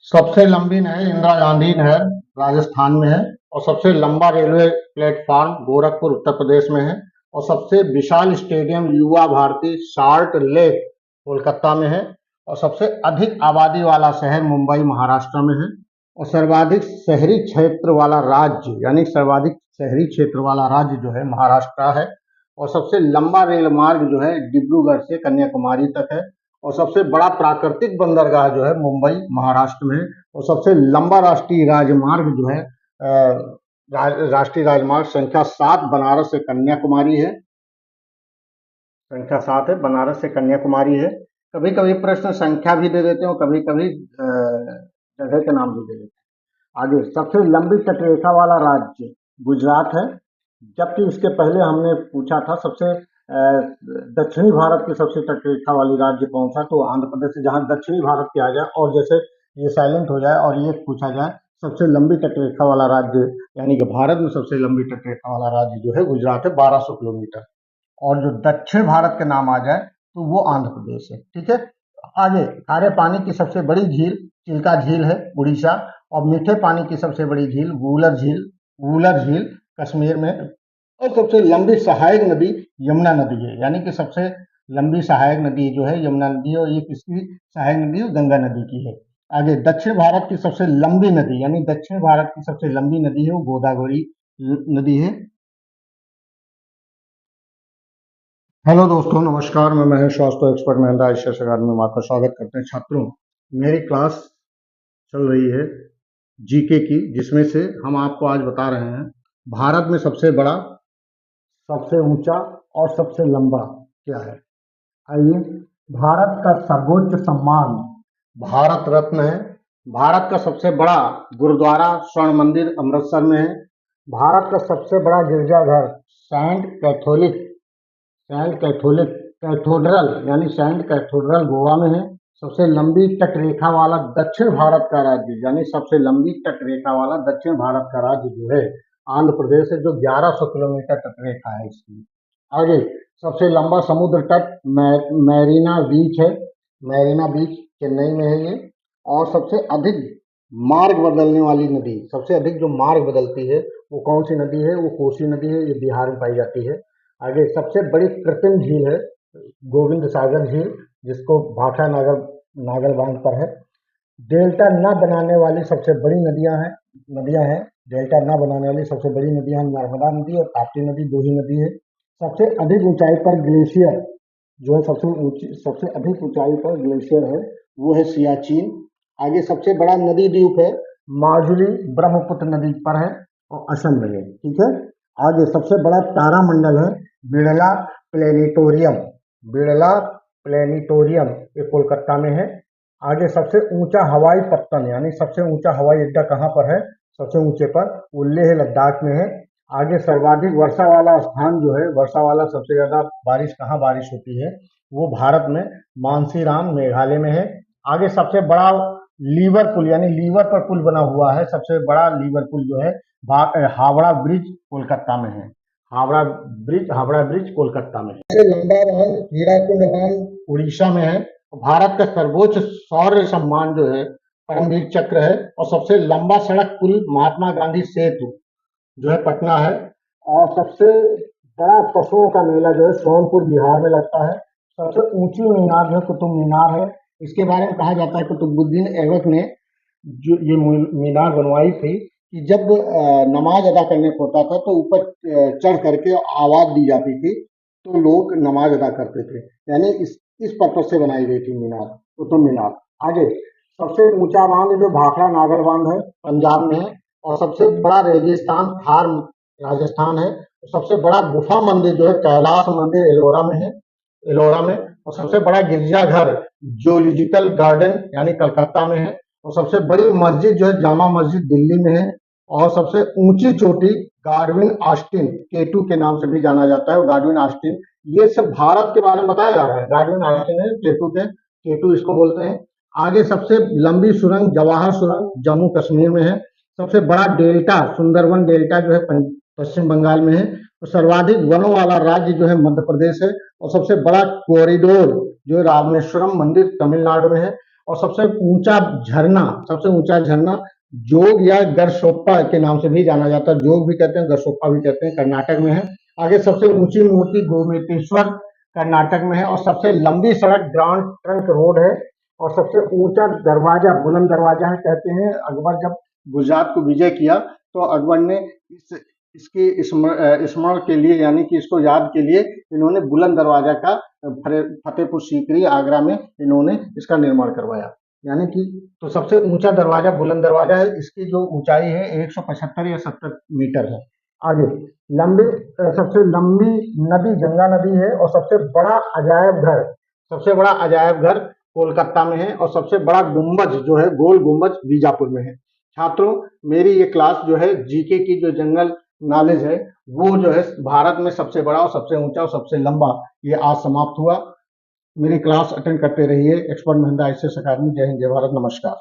सबसे लंबी नहर इंदिरा गांधी नहर राजस्थान में है। और सबसे लंबा रेलवे प्लेटफॉर्म गोरखपुर उत्तर प्रदेश में है। और सबसे विशाल स्टेडियम युवा भारती साल्ट लेक कोलकाता में है। और सबसे अधिक आबादी वाला शहर मुंबई महाराष्ट्र में है। और सर्वाधिक शहरी क्षेत्र वाला राज्य यानी सर्वाधिक शहरी क्षेत्र वाला राज्य जो है महाराष्ट्र है। और सबसे लंबा रेल मार्ग जो है डिब्रूगढ़ से कन्याकुमारी तक है। और सबसे बड़ा प्राकृतिक बंदरगाह जो है मुंबई महाराष्ट्र में है। और सबसे लंबा राष्ट्रीय राजमार्ग जो है राष्ट्रीय राजमार्ग संख्या 7 बनारस से कन्याकुमारी है। संख्या 7 है, बनारस से कन्याकुमारी है। कभी कभी प्रश्न संख्या भी दे देते हो, कभी कभी जगह के नाम भी दे देते हैं। आगे सबसे लंबी तटरेखा वाला राज्य गुजरात है। जबकि इसके पहले हमने पूछा था सबसे दक्षिणी भारत की सबसे तटरेखा वाली राज्य कौन सा, तो आंध्र प्रदेश से। जहां दक्षिणी भारत के आ जाए और जैसे ये साइलेंट हो जाए और ये पूछा जाए सबसे लंबी तटरेखा वाला राज्य यानी कि भारत में सबसे लंबी तटरेखा वाला राज्य जो है गुजरात है, 1200 किलोमीटर। और जो दक्षिण भारत के नाम आ जाए तो वो आंध्र प्रदेश है। ठीक है, आगे खारे पानी की सबसे बड़ी झील चिल्का झील है उड़ीसा। और मीठे पानी की सबसे बड़ी झील वूलर झील कश्मीर में। और सबसे लंबी सहायक नदी यमुना नदी है, यानी कि सबसे लंबी सहायक नदी जो है यमुना नदी, और ये किसकी सहायक नदी है? गंगा नदी की है। आगे दक्षिण भारत की सबसे लंबी नदी यानी दक्षिण भारत की सबसे लंबी नदी है वो गोदावरी नदी है। हेलो दोस्तों, नमस्कार। मैं महेश वास्तव एक्सपर्ट महिंद्रा आईसीएस अकादमी में आपका स्वागत करते हैं। छात्रों, मेरी क्लास चल रही है जीके की, जिसमें से हम आपको आज बता रहे हैं भारत में सबसे बड़ा, सबसे ऊंचा और सबसे लंबा क्या है। आइए, भारत का सर्वोच्च सम्मान भारत रत्न है। भारत का सबसे बड़ा गुरुद्वारा स्वर्ण मंदिर अमृतसर में है। भारत का सबसे बड़ा गिरजाघर कैथोड्रल यानी सेंट कैथोड्रल गोवा में है। सबसे लंबी तटरेखा वाला दक्षिण भारत का राज्य यानी सबसे लंबी तटरेखा वाला दक्षिण भारत का राज्य जो है आंध्र प्रदेश है, जो 1100 किलोमीटर तटरेखा है इसकी। आगे सबसे लंबा समुद्र तट मैरीना बीच है। मैरीना बीच चेन्नई में है ये। और सबसे अधिक मार्ग बदलने वाली नदी, सबसे अधिक जो मार्ग बदलती है वो कौन सी नदी है? वो कोसी नदी है, ये बिहार में पाई जाती है। आगे सबसे बड़ी कृत्रिम झील है गोविंद सागर झील, जिसको भाखड़ा नागर बांध पर है। डेल्टा न बनाने वाली सबसे बड़ी नदियां हैं। डेल्टा न बनाने वाली सबसे बड़ी नदियां नर्मदा नदी और ताप्ती नदी, दो ही नदी है। सबसे अधिक ऊंचाई पर ग्लेशियर जो है, सबसे अधिक ऊंचाई पर ग्लेशियर है वो है सियाचिन। आगे सबसे बड़ा नदी द्वीप है माजुली, ब्रह्मपुत्र नदी पर है और असम में है। ठीक है, आगे सबसे बड़ा तारामंडल है बिड़ला प्लेनेटोरियम। बिड़ला प्लेनेटोरियम ये कोलकाता में है। आगे सबसे ऊंचा हवाई पत्तन यानी सबसे ऊंचा हवाई अड्डा कहाँ पर है? सबसे ऊंचे पर वो लेह लद्दाख में है। आगे सर्वाधिक वर्षा वाला स्थान जो है, वर्षा वाला सबसे ज्यादा बारिश कहाँ बारिश होती है? वो भारत में मानसीराम मेघालय में है। आगे सबसे बड़ा लीवर पुल यानी लीवर पर पुल बना हुआ है, सबसे बड़ा लीवर पुल जो है हावड़ा ब्रिज कोलकाता में है। हावड़ा ब्रिज कोलकाता में है। सबसे लंबा बांध हीराकुंड बांध उड़ीसा में है। भारत का सर्वोच्च शौर्य सम्मान जो है परमवीर चक्र है। और सबसे लंबा सड़क पुल महात्मा गांधी सेतु जो है पटना है। और सबसे बड़ा पशुओं का मेला जो है सोनपुर बिहार में लगता है। सबसे ऊंची मीनार जो है कुतुब मीनार है। इसके बारे में कहा जाता है कुतुबुद्दीन ऐबक ने जो ये मीनार बनवाई थी कि जब नमाज अदा करने को होता था तो ऊपर चढ़ करके आवाज दी जाती थी तो लोग नमाज अदा करते थे, यानी इस पर्पज से बनाई गई थी मीनार, कुतुब मीनार। आगे सबसे ऊंचा बांध जो भाखड़ा नागर बांध है पंजाब में है। और सबसे बड़ा रेगिस्तान थार राजस्थान है। सबसे बड़ा गुफा मंदिर जो है कैलाश मंदिर एलोरा में। और सबसे बड़ा गिरजाघर जूलॉजिकल गार्डन यानी कलकत्ता में है। और सबसे बड़ी मस्जिद जो है जामा मस्जिद दिल्ली में है। और सबसे ऊंची चोटी गार्डविन ऑस्टिन केटू के नाम से भी जाना जाता है, गार्डविन ऑस्टिन। ये सब भारत के बारे में बताया जा रहा है। गार्डविन ऑस्टिन है केटू इसको बोलते हैं। आगे सबसे लंबी सुरंग जवाहर सुरंग जम्मू कश्मीर में है। सबसे बड़ा डेल्टा सुंदरवन डेल्टा जो है पश्चिम बंगाल में है। तो सर्वाधिक वनों वाला राज्य जो है मध्य प्रदेश है। और सबसे बड़ा कॉरिडोर जो है रामेश्वरम मंदिर तमिलनाडु में है। और सबसे ऊंचा झरना जोग या गरसोप्पा के नाम से भी जाना जाता है। जोग भी कहते हैं, गरसोप्पा भी कहते हैं, कर्नाटक में है। आगे सबसे ऊंची मूर्ति गोमतेश्वर कर्नाटक में है। और सबसे लंबी सड़क ग्रांड ट्रंक रोड है। और सबसे ऊंचा दरवाजा बुलंद दरवाजा है। कहते हैं अकबर जब गुजरात को विजय किया तो अकबर ने इसकी स्मरण के लिए, यानी कि इसको याद के लिए, इन्होंने बुलंद दरवाजा का फतेहपुर सीकरी आगरा में इन्होंने इसका निर्माण करवाया। यानी कि तो सबसे ऊंचा दरवाजा बुलंद दरवाजा है। इसकी जो ऊंचाई है 175 या 70 मीटर है। आगे सबसे लंबी नदी गंगा नदी है। और सबसे बड़ा अजायब घर कोलकाता में है। और सबसे बड़ा गुंबज जो है, गोल गुंबज, बीजापुर में है। छात्रों, मेरी ये क्लास जो है जीके की जो जनरल नॉलेज है वो जो है भारत में सबसे बड़ा और सबसे ऊंचा और सबसे लंबा, ये आज समाप्त हुआ। मेरी क्लास अटेंड करते रहिए। एक्सपर्ट महिंद्रा ICS अकादमी। जय हिंद, जय भारत, नमस्कार।